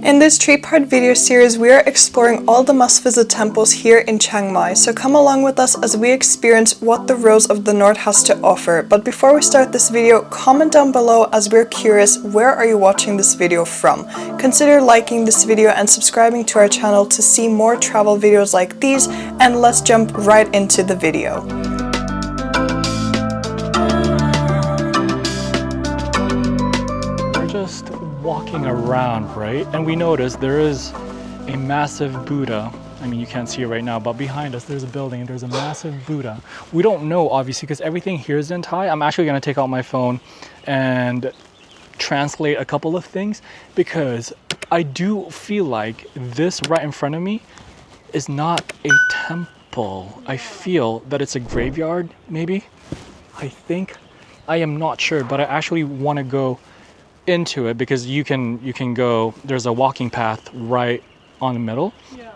In this three-part video series, we are exploring all the must-visit temples here in Chiang Mai, so come along with us as we experience what the Rose of the North has to offer. But before we start this video, comment down below as we're curious, where are you watching this video from? Consider liking this video and subscribing to our channel to see more travel videos like these, and let's jump right into the video. Just walking around, right? And we notice there is a massive Buddha. I mean, you can't see it right now, but behind us there's a building and there's a massive Buddha. We don't know, obviously, because everything here is in Thai. I'm actually going to take out my phone and translate a couple of things, because I do feel like this right in front of me is not a temple. I feel that it's a graveyard, maybe. I am not sure, but I actually want to go into it because you can go, there's a walking path right on the middle. Yeah.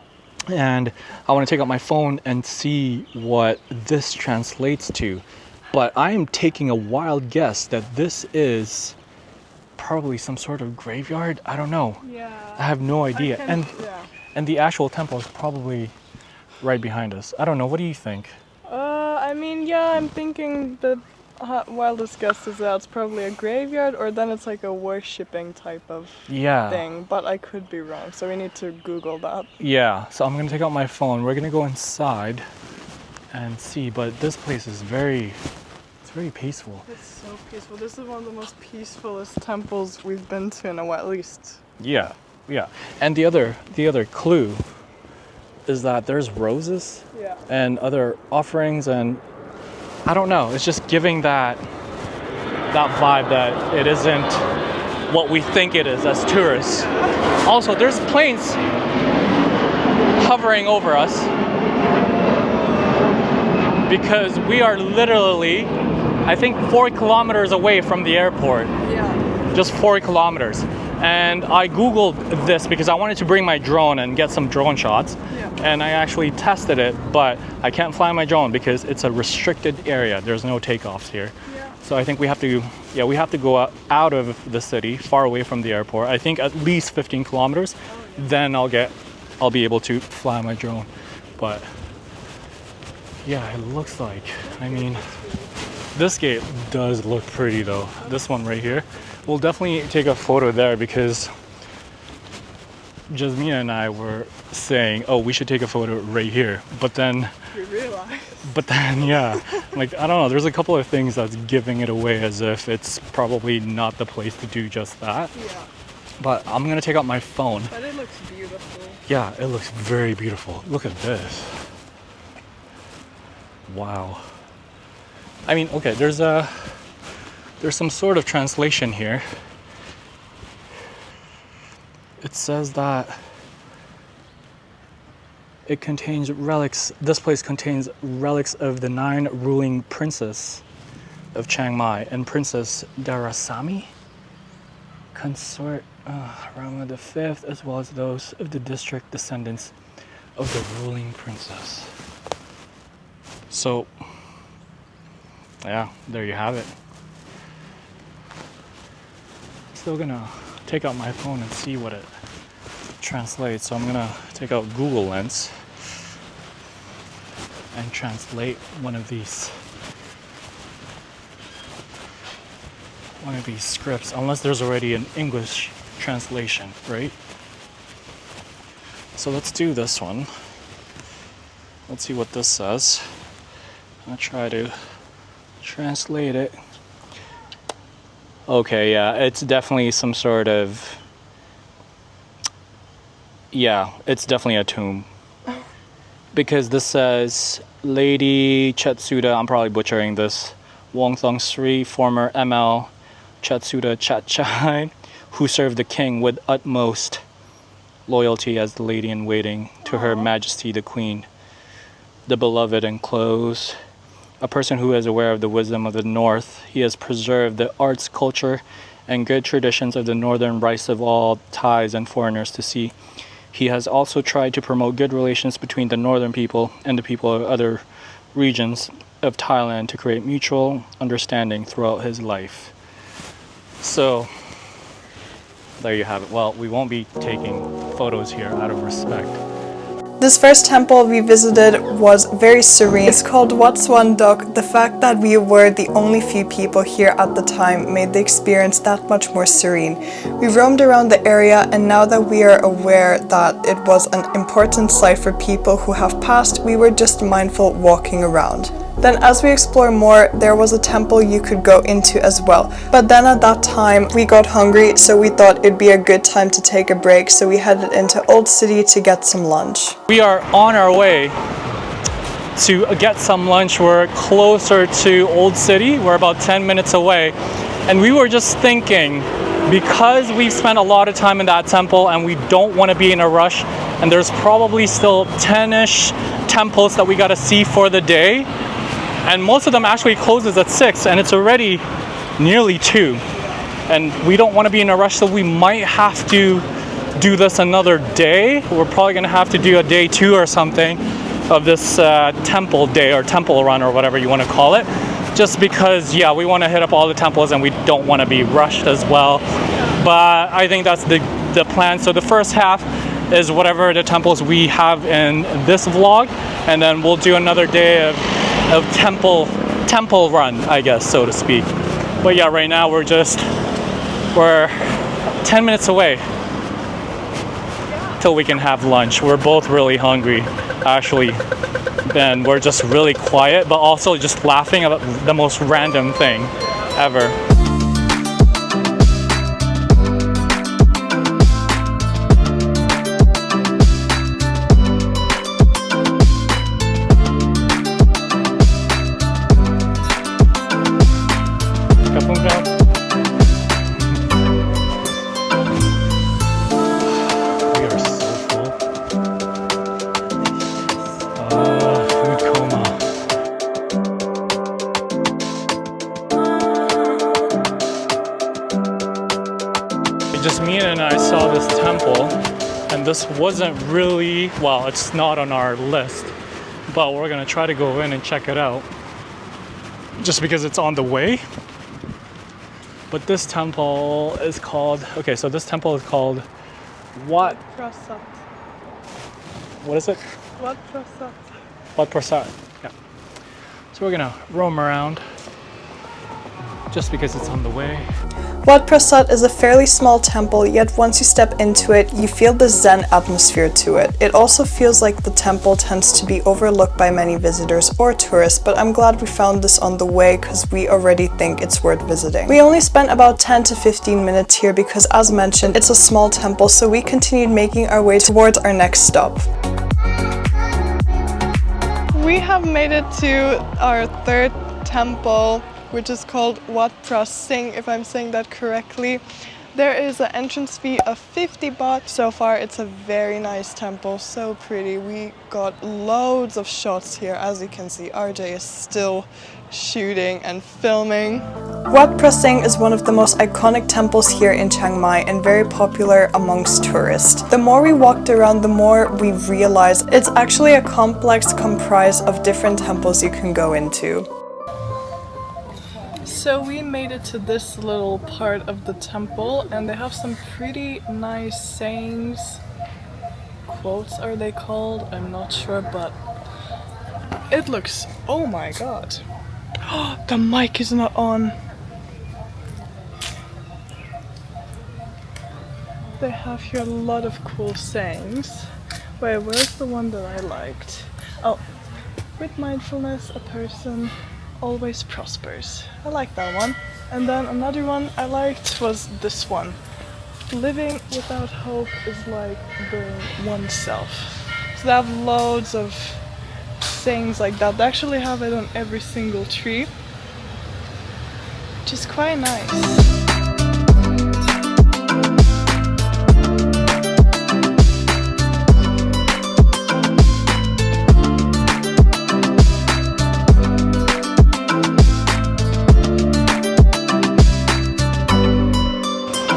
And I want to take out my phone and see what this translates to. But I am taking a wild guess that this is probably some sort of graveyard. I don't know. Yeah. I have no idea. And the actual temple is probably right behind us. I don't know. What do you think? I mean, yeah, I'm thinking the wildest guess is that it's probably a graveyard, or then it's like a worshipping type of thing, but I could be wrong, so we need to Google that. Yeah, so I'm gonna take out my phone. We're gonna go inside and see, but this place is very peaceful. It's so peaceful. This is one of the most peacefulest temples we've been to in a while, at least. Yeah. And the other clue is that there's roses and other offerings, and I don't know, it's just giving that vibe that it isn't what we think it is as tourists. Also, there's planes hovering over us because we are literally, I think, 4 kilometers away from the airport. Yeah. Just 4 kilometers. And I Googled this because I wanted to bring my drone and get some drone shots. Yeah. And I actually tested it, but I can't fly my drone because it's a restricted area. There's no takeoffs here. Yeah. So I think we have to go out of the city, far away from the airport. I think at least 15 kilometers. Oh, yeah. Then I'll be able to fly my drone. But yeah, it looks like, I mean, this gate does look pretty though. This one right here. We'll definitely take a photo there because Jasmine and I were saying, oh, we should take a photo right here. But then we realized. But then, yeah, like, I don't know, there's a couple of things that's giving it away as if it's probably not the place to do just that. Yeah. But I'm going to take out my phone. But it looks beautiful. Yeah, it looks very beautiful. Look at this. Wow. I mean, okay, there's some sort of translation here. It says that it contains relics. This place contains relics of the 9 ruling princes of Chiang Mai and Princess Darasami, consort Rama V, as well as those of the district descendants of the ruling princess. So, yeah, there you have it. Still gonna take out my phone and see what it translates. So I'm gonna take out Google Lens and translate one of these scripts, unless there's already an English translation, right? So let's do this one. Let's see what this says. I'll try to translate it. Okay, yeah, it's definitely some sort of, yeah, it's definitely a tomb. Because this says, Lady Chetsuda, I'm probably butchering this, Wong Thong Sri, former ML Chetsuda Chatchai, who served the king with utmost loyalty as the lady in waiting to Her Majesty the Queen, the beloved and close. A person who is aware of the wisdom of the North. He has preserved the arts, culture, and good traditions of the northern rights of all Thais and foreigners to see. He has also tried to promote good relations between the northern people and the people of other regions of Thailand to create mutual understanding throughout his life. So there you have it. Well, we won't be taking photos here out of respect. This first temple we visited was very serene. It's called Wat Suan Dok. The fact that we were the only few people here at the time made the experience that much more serene. We roamed around the area, and now that we are aware that it was an important site for people who have passed, we were just mindful walking around. Then as we explore more, there was a temple you could go into as well. But then at that time, we got hungry, so we thought it'd be a good time to take a break, so we headed into Old City to get some lunch. We are on our way to get some lunch. We're closer to Old City. We're about 10 minutes away. And we were just thinking, because we've spent a lot of time in that temple and we don't want to be in a rush, and there's probably still 10-ish temples that we got to see for the day. And most of them actually closes at 6, and it's already nearly 2. And we don't want to be in a rush, so we might have to do this another day. We're probably going to have to do a day 2 or something of this temple day or temple run or whatever you want to call it. Just because, yeah, we want to hit up all the temples and we don't want to be rushed as well. But I think that's the plan. So the first half is whatever the temples we have in this vlog, and then we'll do another day of temple run, I guess, so to speak. But yeah, right now we're 10 minutes away till we can have lunch. We're both really hungry, actually, and we're just really quiet, but also just laughing about the most random thing ever. Just me and I saw this temple, and this wasn't really, well, it's not on our list, but we're gonna try to go in and check it out just because it's on the way. But this temple is called, okay, so this temple is called Wat Prasat. What is it? Wat Prasat. Wat Prasat, yeah. So we're gonna roam around just because it's on the way. Wat Prasat is a fairly small temple, yet once you step into it, you feel the Zen atmosphere to it. It also feels like the temple tends to be overlooked by many visitors or tourists, but I'm glad we found this on the way because we already think it's worth visiting. We only spent about 10 to 15 minutes here because, as mentioned, it's a small temple, so we continued making our way towards our next stop. We have made it to our third temple, which is called Wat Prasing, if I'm saying that correctly. There is an entrance fee of 50 baht. So far it's a very nice temple, so pretty. We got loads of shots here. As you can see, RJ is still shooting and filming. Wat Prasing is one of the most iconic temples here in Chiang Mai and very popular amongst tourists. The more we walked around, the more we realized it's actually a complex comprised of different temples you can go into. So we made it to this little part of the temple, and they have some pretty nice sayings. Quotes are they called? I'm not sure, but it looks, oh my god. The mic is not on. They have here a lot of cool sayings. Wait, where's the one that I liked? Oh, with mindfulness, a person always prospers. I like that one. And then another one I liked was this one. Living without hope is like burying oneself. So they have loads of sayings like that. They actually have it on every single tree, which is quite nice.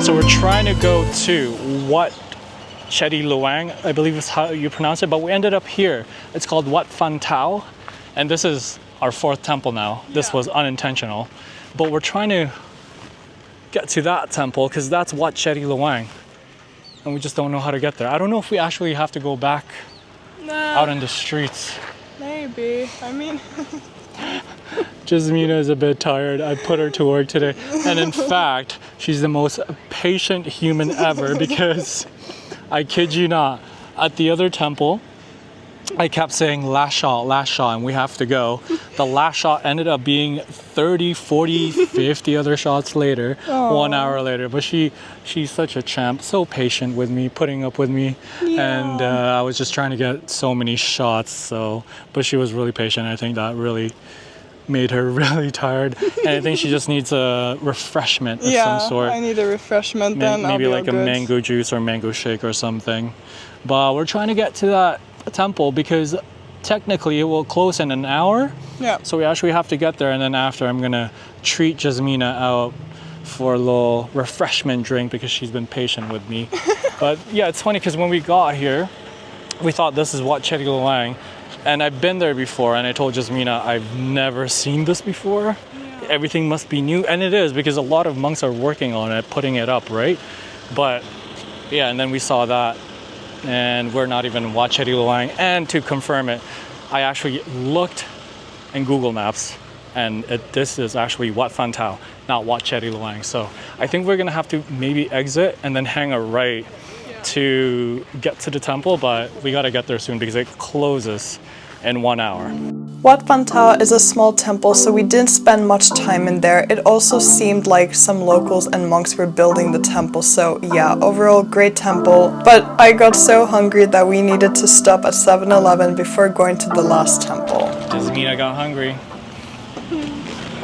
So we're trying to go to Wat Chedi Luang, I believe is how you pronounce it, but we ended up here. It's called Wat Phan Tao, and this is our fourth temple now. This was unintentional, but we're trying to get to that temple because that's Wat Chetty Luang. And we just don't know how to get there. I don't know if we actually have to go back out in the streets. Maybe. I mean... Jasmina is a bit tired. I put her to work today. And in fact, she's the most patient human ever because, I kid you not, at the other temple, I kept saying last shot, and we have to go. The last shot ended up being 30, 40, 50 other shots later, Aww. 1 hour later. But she's such a champ, so patient with me, putting up with me. Yeah. And I was just trying to get so many shots, but she was really patient. I think that really made her really tired. And I think she just needs a refreshment of some sort. I need a refreshment then. Maybe I'll be like a all good. mango juice or mango shake or something. But we're trying to get to that temple because technically it will close in an hour. Yeah. So we actually have to get there, and then after I'm gonna treat Jasmina out for a little refreshment drink because she's been patient with me. But yeah, it's funny because when we got here, we thought this is Wat Chetty Luang, and I've been there before, and I told Jasmina I've never seen this before. Yeah. Everything must be new, and it is because a lot of monks are working on it, putting it up, right? But yeah, and then we saw that, and we're not even Wat Chetty Luang. And to confirm it, I actually looked in Google Maps, and this is actually Wat Phan Thao, not Wat Chetty Luang. So I think we're gonna have to maybe exit and then hang a right to get to the temple, but we gotta get there soon because it closes in 1 hour. Wat Phan Thao is a small temple, so we didn't spend much time in there. It also seemed like some locals and monks were building the temple, so yeah, overall great temple. But I got so hungry that we needed to stop at 7-Eleven before going to the last temple. Jasmina got hungry.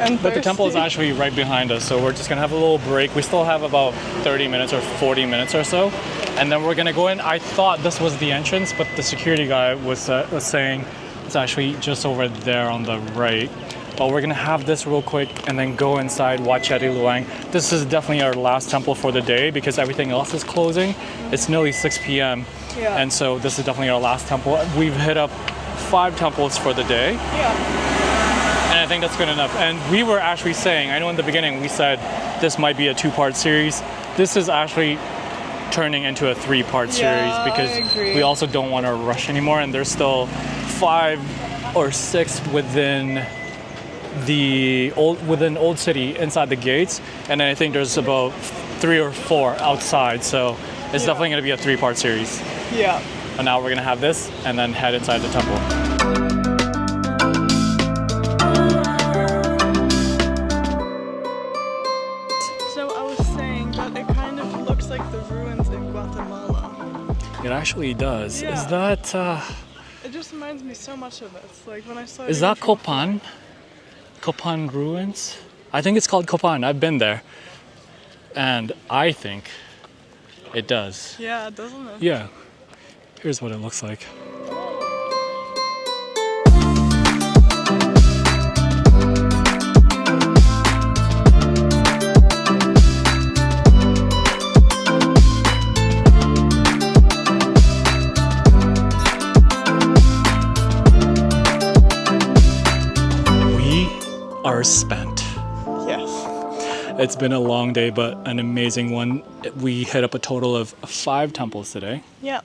And but the temple is actually right behind us, so we're just gonna have a little break. We still have about 30 minutes or 40 minutes or so, and then we're gonna go in. I thought this was the entrance, but the security guy was saying it's actually just over there on the right. But we're gonna have this real quick and then go inside Wat Chetty Luang. This is definitely our last temple for the day because everything else is closing. It's nearly 6 p.m. Yeah. And so this is definitely our last temple. We've hit up 5 temples for the day. Yeah. And I think that's good enough. And we were actually saying, I know in the beginning we said this might be a 2-part series. This is actually turning into a 3-part series because we also don't want to rush anymore, and there's still 5 or 6 within Old City inside the gates, and then I think there's about 3 or 4 outside, so it's definitely going to be a 3-part series. Yeah. And now we're going to have this and then head inside the temple. It actually does. Yeah. Is that it just reminds me so much of it. It's like when I saw is that Kopan? Kopan ruins? I think it's called Kopan. I've been there. And I think it does. Yeah, doesn't it? Yeah. Here's what it looks like. Are spent. Yes. It's been a long day, but an amazing one. We hit up a total of 5 temples today. Yeah.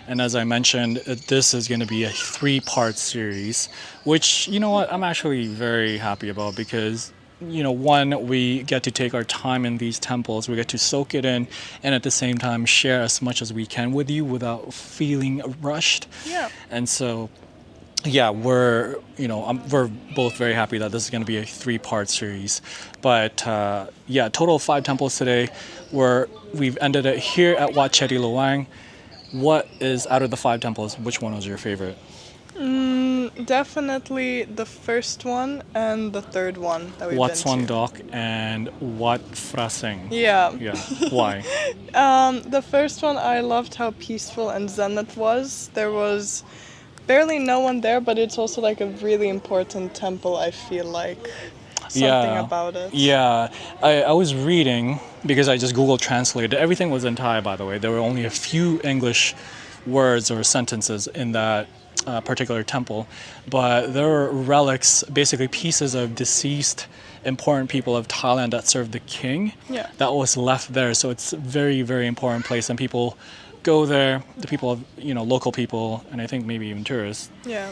And as I mentioned, this is going to be a 3-part series, which, you know what, I'm actually very happy about because, you know, one, we get to take our time in these temples, we get to soak it in, and at the same time share as much as we can with you without feeling rushed. Yeah. And so, yeah, we're both very happy that this is going to be a 3-part series. But yeah, total of 5 temples today. We've ended it here at Wat Chetty Luang. What is, out of the 5 temples, which one was your favorite? Definitely the first one and the third one that we've Wat been Swan to. Doc and Wat Phra Singh. Yeah. Yeah. Why? The first one, I loved how peaceful and zen it was. There was barely no one there, but it's also like a really important temple, I feel like. Something about it. Yeah, I was reading, because I just Google translated. Everything was in Thai, by the way. There were only a few English words or sentences in that particular temple, but there are relics, basically pieces of deceased important people of Thailand that served the king. Yeah. That was left there. So it's a very, very important place, and people go there. The people of local people, and I think maybe even tourists. Yeah.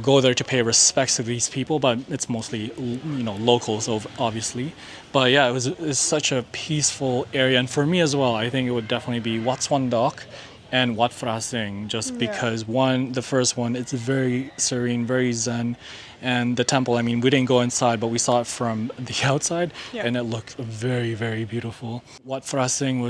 Go there to pay respects to these people, but it's mostly locals, obviously. But yeah, it's such a peaceful area, and for me as well, I think it would definitely be Wat Swandok and Wat Phra Singh, just because the first one, it's very serene, very zen, and the temple, I mean, we didn't go inside, but we saw it from the outside, and it looked very, very beautiful. Wat Phra Singh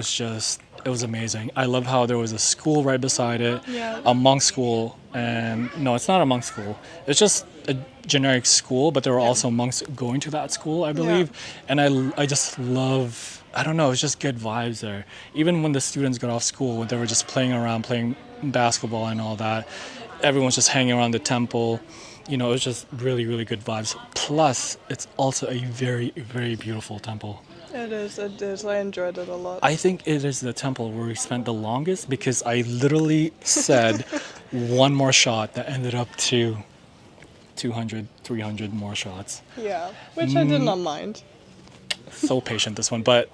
it was amazing. I love how there was a school right beside it, a monk school, and no, it's not a monk school. It's just a generic school, but there were also monks going to that school, I believe, and I just love. I don't know, it's just good vibes there. Even when the students got off school, when they were just playing around, playing basketball and all that, everyone's just hanging around the temple. It was just really, really good vibes. Plus, it's also a very, very beautiful temple. It is. I enjoyed it a lot. I think it is the temple where we spent the longest, because I literally said one more shot that ended up to 200, 300 more shots. Yeah, which I did not mind. So patient, this one, but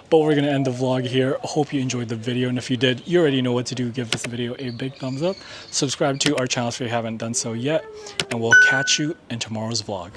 but we're gonna end the vlog here. Hope you enjoyed the video, and if you did, you already know what to do. Give this video a big thumbs up, subscribe to our channel if you haven't done so yet, and we'll catch you in tomorrow's vlog.